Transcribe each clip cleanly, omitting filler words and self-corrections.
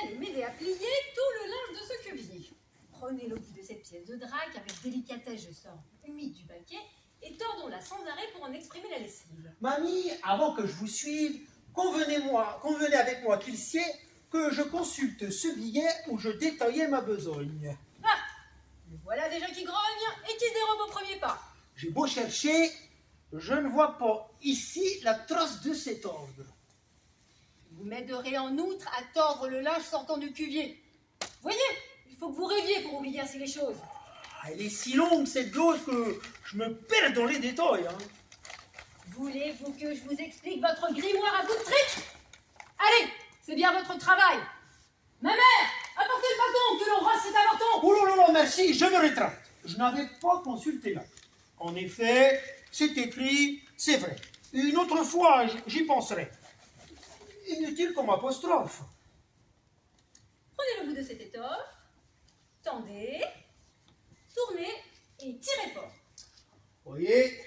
allez m'aider à plier tout le linge de ce cuvier. Prenez le bout de cette pièce de drap qu'avec délicatesse je sors humide du baquet et tordons-la sans arrêt pour en exprimer la lessive. Mamie, avant que je vous suive, convenez avec moi qu'il sied que je consulte ce billet où je détaillais ma besogne. Ah, me voilà déjà qui grogne et qui se dérobe au premier pas. J'ai beau chercher, je ne vois pas ici la trace de cet ordre. Vous m'aiderez en outre à tordre le linge sortant du cuvier. Voyez, il faut que vous rêviez pour oublier ainsi les choses. Elle est si longue cette dose que je me perds dans les détails. Voulez-vous que je vous explique votre grimoire à bout de trick? Allez, c'est bien votre travail. Ma mère, apportez le bâton que l'on rase cet avorton. Oh là là, merci, je me rétracte. Je n'avais pas consulté là. En effet, c'est écrit, c'est vrai. Une autre fois, j'y penserai. Inutile comme apostrophe. Prenez le bout de cette étoffe, tendez, tournez et tirez fort. Voyez,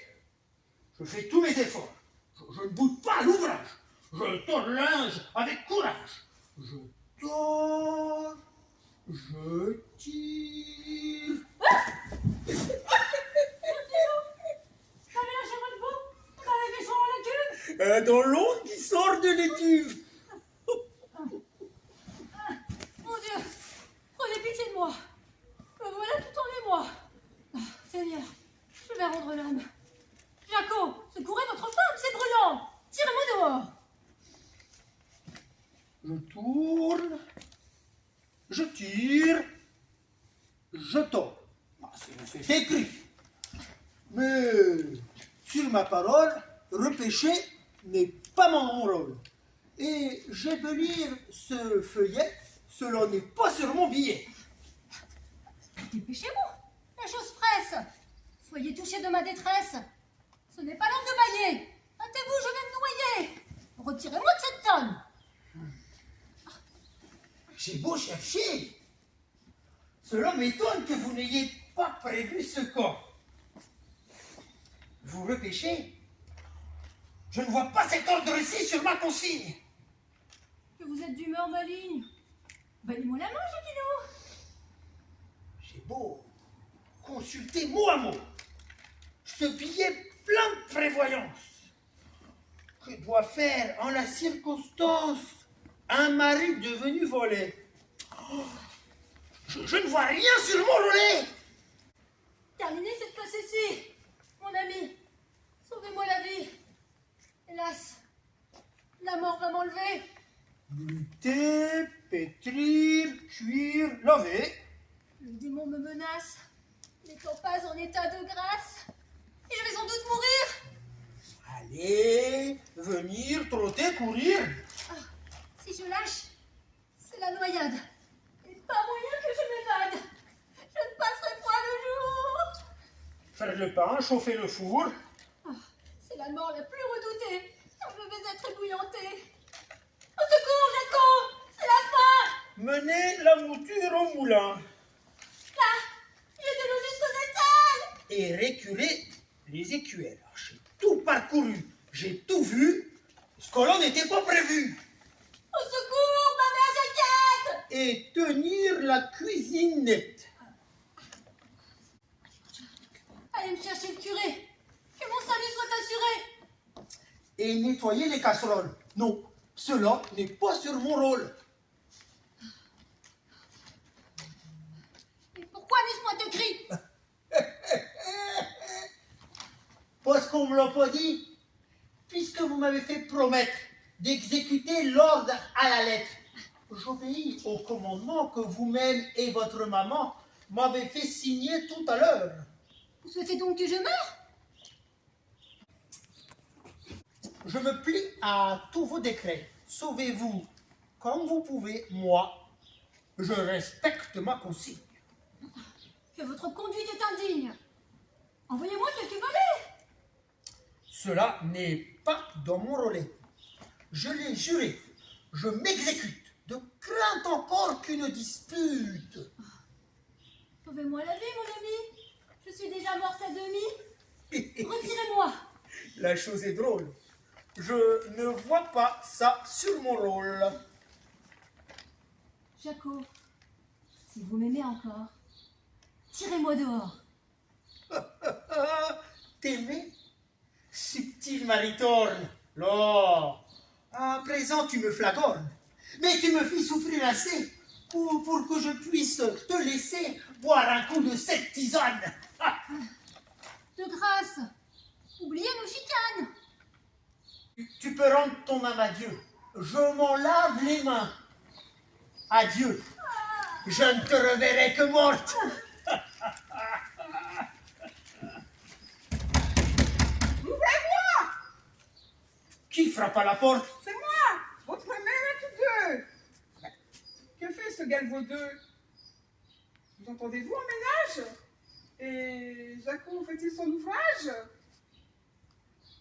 je fais tous mes efforts. Je ne boude pas à l'ouvrage. Je tords le linge avec courage. Je tords, je tire. J'avais lâché votre bout, vous avez fait chaud en la cuve. Dans l'onde qui sort de l'étuve. Mon Dieu, prenez pitié de moi. Me voilà tout en émoi. Ah, Seigneur, je vais rendre l'âme. Jaco, secourez votre femme, c'est brûlant. Tirez-moi dehors. Je tourne, je tire, je tords. C'est écrit. Mais sur ma parole, repêcher n'est pas mon rôle. Et j'ai beau lire ce feuillet, cela n'est pas sur mon billet. Dépêchez-vous, la chose presse. Soyez touchés de ma détresse. Ce n'est pas l'heure de bailler. Hâtez-vous, je vais me noyer. Retirez-moi de cette tonne. J'ai beau chercher. Cela m'étonne que vous n'ayez pas prévu ce cas. Vous repêchez? Je ne vois pas cet ordre-ci sur ma consigne. Que vous êtes d'humeur maligne. Baillez-moi la main, Jacquino. J'ai beau consulter mot à mot ce billet plein de prévoyance. Que doit faire en la circonstance un mari devenu volé? Oh, je ne vois rien sur mon relais. Terminez cette facétie, mon ami. Sauvez-moi la vie. Hélas, la mort va m'enlever. Lutter, pétrir, cuire, laver. Le démon me menace, n'étant pas en état de grâce. Et je vais sans doute mourir. Aller, venir, trotter, courir. Ah, si je lâche, c'est la noyade. Et pas moyen que je m'évade. Je ne passerai point le jour. Faire le pain, chauffer le four. Ah, c'est la mort la plus redoutée. Je vais être ébouillantée. Au secours, Jaco, c'est la fin. Mener la mouture au moulin. Là, j'ai de l'eau jusqu'aux aisselles. Et récurer les écuelles. J'ai tout parcouru, j'ai tout vu. Ce que l'on n'était pas prévu. Au secours, ma mère Jaquette. Et tenir la cuisine nette. Allez me chercher le curé. Que mon salut soit assuré. Et nettoyer les casseroles. Non, cela n'est pas sur mon rôle. Mais pourquoi n'ai-je point de cri? Parce qu'on ne me l'a pas dit. Puisque vous m'avez fait promettre d'exécuter l'ordre à la lettre. J'obéis au commandement que vous-même et votre maman m'avez fait signer tout à l'heure. Vous souhaitez donc que je meure? Je me plie à tous vos décrets. Sauvez-vous comme vous pouvez, moi. Je respecte ma consigne. Que votre conduite est indigne. Envoyez-moi quelques volets. Cela n'est pas dans mon relais. Je l'ai juré. Je m'exécute. De crainte encore qu'une dispute. Sauvez-moi la vie, mon ami. Je suis déjà morte à demi. Retirez-moi. La chose est drôle. Je ne vois pas ça sur mon rôle. Jaco, si vous m'aimez encore, tirez-moi dehors. T'aimer? Subtil maritorne. Là, à présent tu me flagornes. Mais tu me fis souffrir assez pour que je puisse te laisser boire un coup de cette tisane. De grâce, oubliez nos chicanes. Tu peux rendre ton âme à Dieu. Je m'en lave les mains. Adieu. Je ne te reverrai que morte. Ouvrez-moi! Qui frappe à la porte? C'est moi! Votre mère à tous deux! Que fait ce galvaudeux? Vous entendez-vous en ménage? Et Jaco fait-il son ouvrage?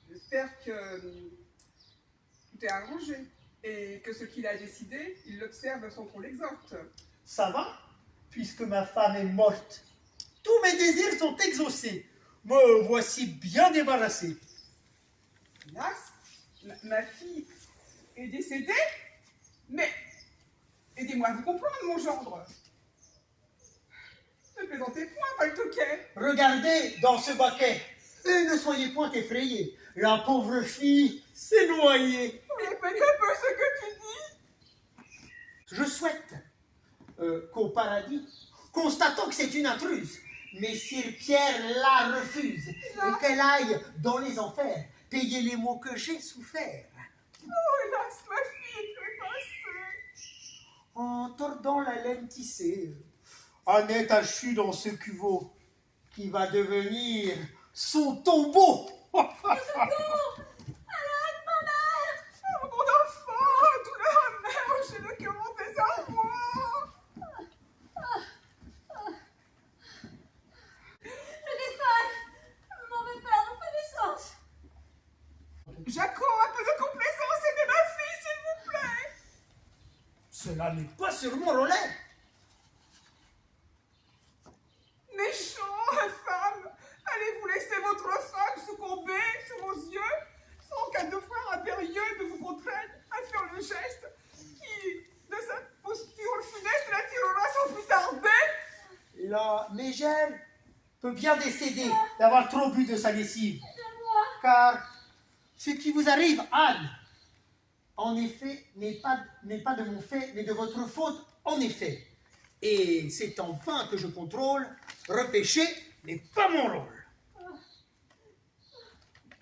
J'espère que tout est arrangé et que ce qu'il a décidé, il l'observe sans qu'on l'exhorte. Ça va, puisque ma femme est morte. Tous mes désirs sont exaucés. Me voici bien débarrassé. Hélas, ma fille est décédée, mais aidez-moi à vous comprendre, mon gendre. Ne plaisantez point, Paltoquet. Regardez dans ce baquet et ne soyez point effrayés. La pauvre fille s'est noyée. Répète un peu ce que tu dis. Je souhaite qu'au paradis, constatant que c'est une intruse, Messire Pierre la refuse et qu'elle aille dans les enfers payer les maux que j'ai soufferts. Oh, hélas, ma fille est trépassée. En tordant la laine tissée, Annette a chu dans ce cuveau qui va devenir son tombeau. Au secours! À l'aide, ma mère! Oh, mon enfant, douleur amère, j'ai le cœur en désarroi. Je défaille! Je m'en vais perdre connaissance! Jaco, un peu de complaisance, aidez ma fille, s'il vous plaît. Cela n'est pas sur mon relais. Méchant, infâme, allez-vous laisser votre femme succomber sous vos yeux sans qu'un de frère impérieux ne vous contraigne à faire le geste qui, de sa posture funeste, la tirera sans plus tarder? La mégère peut bien décéder d'avoir trop bu de sa lessive. Aide-moi! Car ce qui vous arrive, Anne, en effet, n'est pas de mon fait, mais de votre faute, en effet. Et c'est en vain que je contrôle. Repêcher n'est pas mon rôle.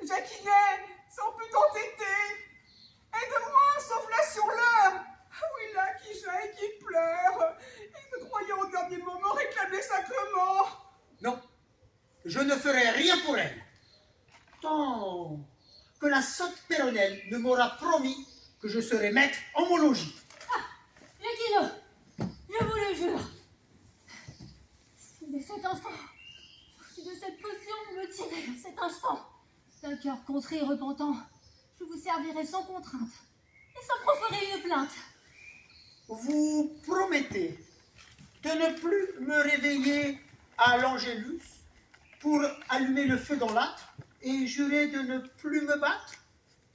Jacquinet, sans plus t'entêter, aide-moi, sauve-la sur l'heure. Oui, là, qui jaillit, qui pleure, et me croyant au dernier moment réclamer sacrement. Non, je ne ferai rien pour elle. Tant que la sotte Péronnelle ne m'aura promis que je serai maître en mon logis. Jacquino, je vous le jure, si de cet instant, si de cette potion vous me tirez à cet instant, d'un cœur contré et repentant, je vous servirai sans contrainte et sans proférer une plainte. Vous promettez de ne plus me réveiller à l'Angélus pour allumer le feu dans l'âtre et jurer de ne plus me battre,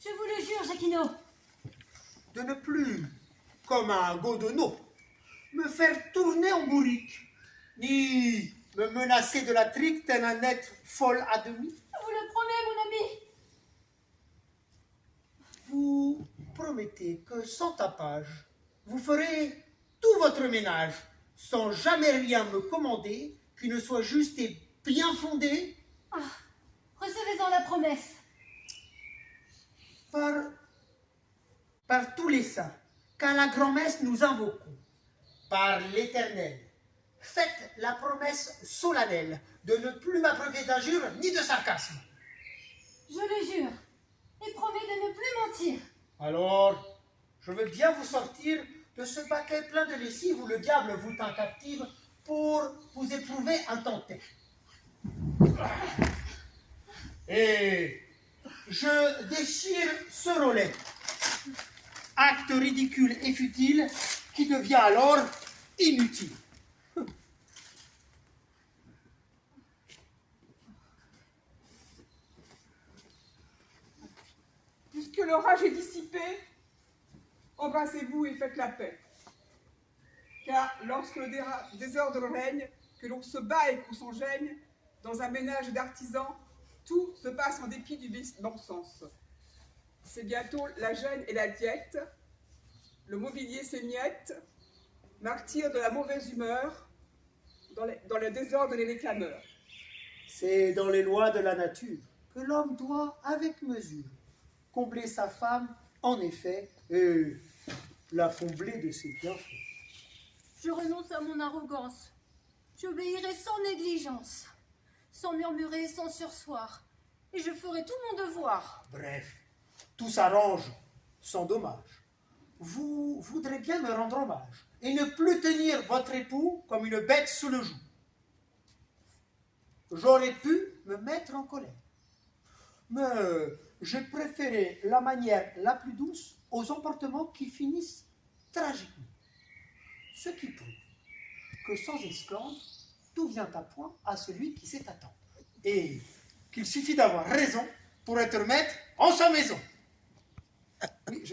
Je vous le jure, Jacquino. de ne plus, comme un godonneau, me faire tourner en bourrique, ni me menacer de la trique tel un être folle à demi. Je vous le promets, mon ami. Vous promettez que sans tapage, vous ferez tout votre ménage, sans jamais rien me commander, qui ne soit juste et bien fondé, Recevez-en la promesse. par tous les saints, qu'à la grand-messe nous invoquons, par l'Éternel. Faites la promesse solennelle de ne plus m'abreuver d'injures ni de sarcasme. Je le jure. Et promets de ne plus mentir. Alors, je veux bien vous sortir de ce paquet plein de lessive où le diable vous tint captive pour vous éprouver un tantet. Et je déchire ce relais. Acte ridicule et futile qui devient alors inutile. Puisque l'orage est dissipé, embrassez-vous et faites la paix. Car lorsque le désordre règne, que l'on se bat et qu'on s'engêne, dans un ménage d'artisans, tout se passe en dépit du bon sens. C'est bientôt la gêne et la diète, le mobilier s'émiette, martyr de la mauvaise humeur, dans le désordre des réclameurs. C'est dans les lois de la nature que l'homme doit, avec mesure, combler sa femme, en effet, et la combler de ses bienfaits. Je renonce à mon arrogance. J'obéirai sans négligence, sans murmurer, sans sursoir. Et je ferai tout mon devoir. Bref, tout s'arrange sans dommage. Vous voudrez bien me rendre hommage et ne plus tenir votre époux comme une bête sous le joug. J'aurais pu me mettre en colère, mais j'ai préféré la manière la plus douce aux emportements qui finissent tragiquement. Ce qui prouve que sans esclandre, tout vient à point à celui qui sait attendre. Et qu'il suffit d'avoir raison pour être maître en sa maison. Oui,